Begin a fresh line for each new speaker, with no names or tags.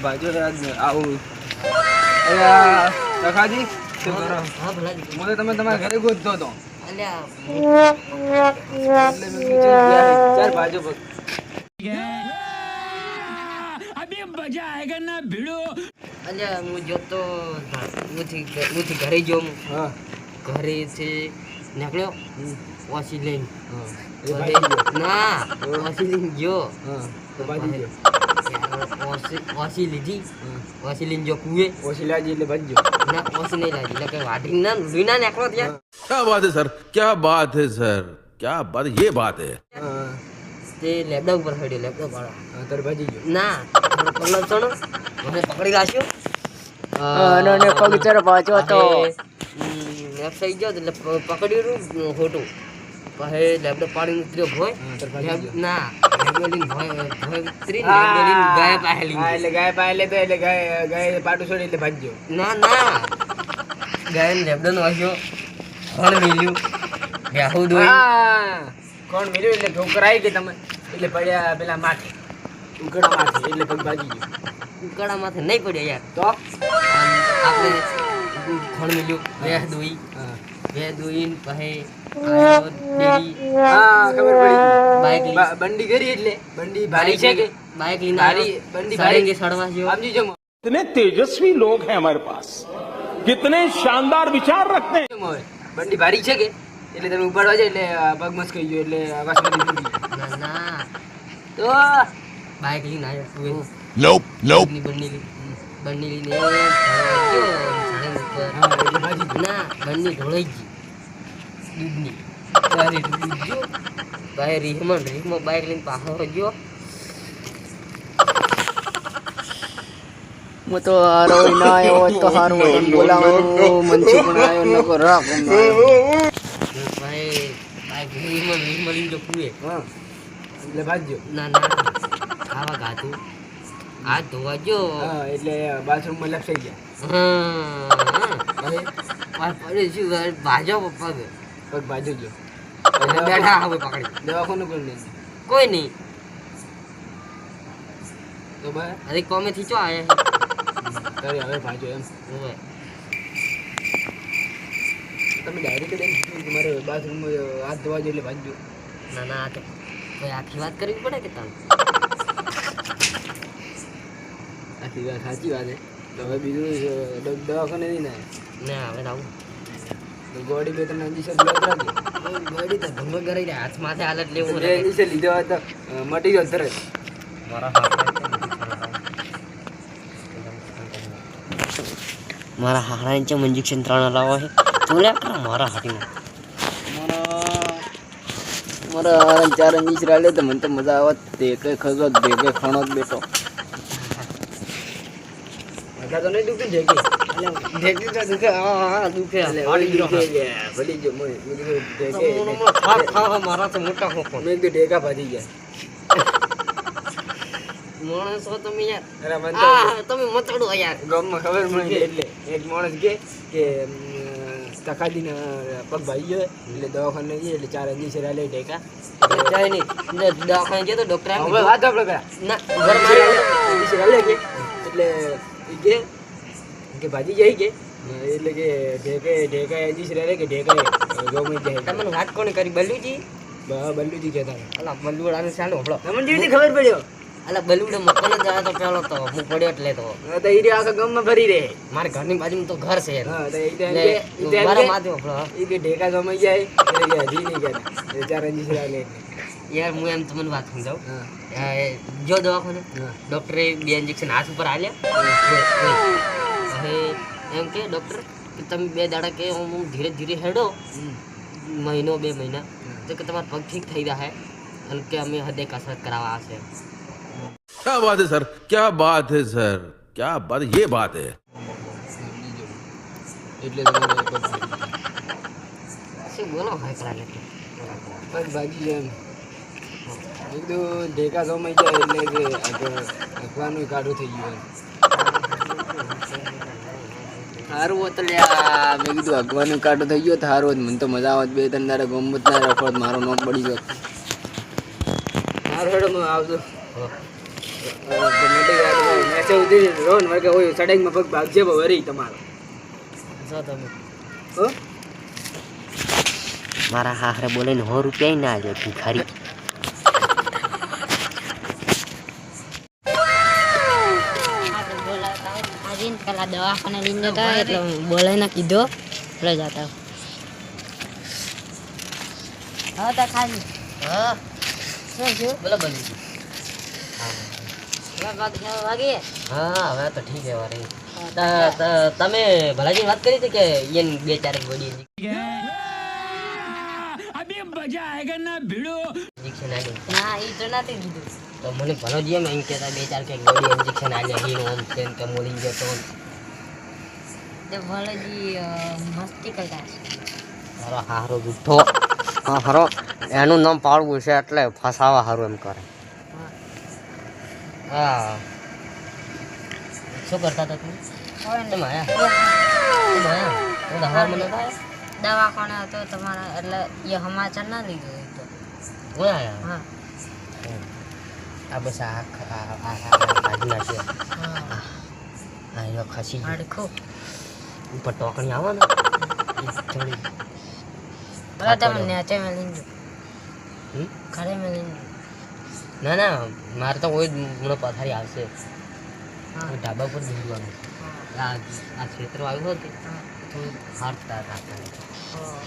બાજુ આવું રખાજી શું કરો?
હા ભલાજી.
હું તો તમે તમારા ઘરે ગોતતો હતો
અલ્યા
એટલે મેં કીધું ચાર બાજુ પર
અલ્યા હું જોતો હું ઘરે ગયો હું
હા
ઘરેથી નીકળ્યો ઓછી લઈને
એ ભાગી ગયો.
ના ઓછી લઈને ગયો
હા તો ભાગી ગયો.
ઓછી લીધી
હા.
ઓછી લઈને જો કુએ
ઓછી લાજી એટલે ભાગી ગયો.
ના ઓછી નહીં લાગી એટલે કે વાઢી ના લૂના નીકળો ત્યાં
क्या बात है सर, क्या बात है सર, क्या બાત, ये बात है.
હા
તે લેપટોપ ઉપર પડ્યો લેપટોપ વાળો
હા તારે ભાગી ગયો.
ના થોડો પગલો ચણો મને પકડી રાખ્યો
અને પગ ચર પાછો તો
લેફ્ટ સાઈડ ગયો એટલે પકડ્યું ખોટું પછી લેપટોપ પાણી ઉતર્યો ભોય
હા તારે ભાગી ગયો.
ના લેપટોપ ભોય ઉતરી લેપટોપ ગાય પાસે લઈ
હા
ગયો.
એટલે ગાય પાય તો એટલે ગાય પાટું છોડી એટલે ભાગી ગયો.
ના ગાય ને લેપટોપ વાગ્યો કોણ મિલ્યું બેહું દોઈ
હા કોણ મેળ્યું એટલે ઠોકરાઈ ગઈ તમે એટલે પડ્યા પેલા માથે ઉકળા માથે એટલે પગ ભાગી ગયો.
ઉકાળા માથે નહીં પડ્યો યાર
તો
આપણે ખણ મિલ્યું બે દોઈ
હા
બે દોઈને પછી આવ્યો ડેરી
હા ખબર પડી
બાઇક લઈ
બંડી કરી એટલે બંડી ભારી છે કે
બાઇક લઈને
ભારી
આવ્યો.
બંડી
સારંગી
ભારી
સડવા ગયો
સમજી જમો
कितने तेजस्वी लोग हैं हमारे पास, कितने शानदार विचार रखते हैं.
જમો હવે બંડી ભારી છે કે એટલે તમે ઉપાડવા જાય એટલે પગ મસ્કાઈ ગયો એટલે આકાશમાંથી તૂટી ગયો.
ના
તો
બાઇક લઈને આવ્યો તું
Nope, nope.
બંને લઈને સડવા ગયો સારંગ ઉપર
હા એટલે ભાગી ગયો.
ના બંને ઢોળાઈ ગઈ દૂધની તારી દૂધ ગયો ભાઈ રીહમાં બાઇક લઈને પાછો ગયો
હું તો હારો ના આવ્યો તો હારું હતું બોલાવાનું મનસુખ પણ આવ્યો નકો રાખ
ભાઈ બાઇક રીહમાં લઈને જો કુએ
હા એટલે ભાગ્યો.
ના ખાવા ગાતું હાથ ધોવા ગયો
હા એટલે બાથરૂમમાં લપસાઈ ગયા.
હા પડે શું ભાજો પગ
પગ ભાજી ગયો.
બેઠા હવે પકડી
દવાખાનું કોઈ નહીં.
કોઈ નહીં
તો ભાઈ
અરે કોમેથી ચો આયા
તારે હવે ભાજો એમ
હવે
તમે ડાયરેક્ટ એમ કીધું કે મારે બાથરૂમમાં હાથ ધોવા જોઈએ એટલે ભાગ્યો.
ના તો કોઈ આખી વાત કરવી પડે કે તને
આખી વાત સાચી વાત છે. તો હવે બીજું દવાખાને નહીં ને
ના હવે આવું
તો ગોળી બે તમને ઇન્જેક્શન લેવા રાખી.
ગાડી તો ભંગો કરી રહ્યા હાથ માથે હાલત લેવું
બે ઇન્જેક્શન લીધા હોય તો મટી ગયો તરત.
મારા હાડા ચમ ઇન્જેક્શન 3 લાવો છે તું લે મારા હાટીમાં
મારા ચાર ઇંચ રાલે તો મને તો મજા આવત તે કઈ ખજો ભેગે ખણો બેઠો
મજા તો નહીં દુખી છે કે
ઢેકી તો દુખે હા દુખે
એટલે
હાડી ગયો
ભલી ગયો મેં કીધું ઢેકે
મારા તો મોટા હોકો
મેં કીધું ઢેકા ભાજી ગયા.
માણસો તમે યાર
અરે મને તો
તમે મતડો યાર
ગામમાં ખબર મળી એટલે એક માણસ કે તકાદીને પગ ભાઈ ગયો એટલે દવાખાને જઈએ એટલે 4 ઇન્જેક્શન આલે ઢેકા.
જાય નહીં દવાખાને ગયો તો ડોક્ટર
હવે વાત આપણે કરા
ના ઘર મારે
ઇન્જેક્શન આલે કે એટલે ઈ કે ભાજી જાય કે એટલે કે ઢેકા ઇન્જેક્શન આલે કે ઢેકા ગમે જાય.
તમને વાત કોને કરી બલ્લુજી
બલ્લુજી કહેતા
અલા બલ્લુડાને ચાલો હળો
તમને જેવી ખબર પડ્યો
અલા બલ્લુડે મકોને જાય તો પેલો તો હું પડ્યો એટલે તો
તો ઈ આખા ગામમાં ફરી રહે.
મારે ઘરની બાજુમાં તો ઘર છે
હા તો ઈ
એટલે મારા માથે હળો
ઈ કે ઢેકા ગમાઈ જાય એટલે કે હજી નહીં કહેતા એટલે 4 ઇન્જેક્શન આલે
યાર હું એમ તમને વાત સમજાવું
હા
જો દવાખાને
હા
ડોક્ટરે 2 ઇન્જેક્શન હાથ ઉપર આલ્યા હવે એમ કે ડોક્ટર કે તમે 2 દાડા કે હું ધીરે ધીરે હેડો મહિનો 2 મહિના તો કે તમારો પગ ઠીક થઈ જાય અને કે અમે હદે કસરત કરાવવા આવશે
क्या बात है सर, क्या बात है सर, क्या बात, ये बात है.
એટલે તમારે પગ
શું બોલો ભાઈ કરા લે
ભાગી જાય એમ એકદમ ઢેકા જમાઈ જાય એટલે કે અખવાનું કાઢું થઈ ગયું એમ.
સારું હોત લ્યા મેં કીધું અગવાનું કાંટો થઈ ગયો તો સારું હોત મને તો મજા આવત 2-3 દાડા ગમત ના રાખો મારો નોક પડી ગયો
મારો હેડો આવજો મેસે ઉતરી રહો ને કે હોય સડાઈમાં પગ ભાગજે વરી તમારો
જો તમે
હો
મારા હાહરે બોલે ને 100 રૂપિયા ના આલે ભિખારી
પેલા દવાખાને લઈને જતા એટલે બોલે ના કીધો એટલે જતા હવે તો ખાલી
હા
શું થયું
બોલો બોલો
વાગીએ
હા હવે તો ઠીક છે વારે તમે ભલાજી વાત કરી હતી કે ઈયન 2-4 ગોળી ઇન્જેક્શન આલી
ના એ તો નથી કીધું
તો મને ભલો જીએ એમ કહેતા 2-4 કે ગોળી ઇન્જેક્શન આલ્યા હીરો ઓમ તેમ કે મોલી ગયો તો
તે ભલેજી મસ્તી કરતા હશે
મારો હારો જુઠ્ઠો હા હારો એનું નામ પાડવું છે એટલે ફસાવા હારું એમ કરે હા શું કરતા હતા તમે તમે આયા મને
દવાખાને હતો તમારા એટલે એ સમાચાર ના લીધો તો
હું આયા
હા
આ બસ આ કાઢી નાખ્યો
હા
આ એનો ખસી ગયો.
હડખું
ઉપર ટોકણી આવે ને એ થોડી
બરાબર તમે નેચે મેલીને જો
હમ?
ઘરે મેલીને જો
ના ના મારે તો કોઈ હમણાં પથારી આવશે
હા
ઢાબા પર જવાનું
હા
આ ક્ષેત્ર આવ્યું હતું
હા
થોડું હાર્ટ રાખવાનું
હા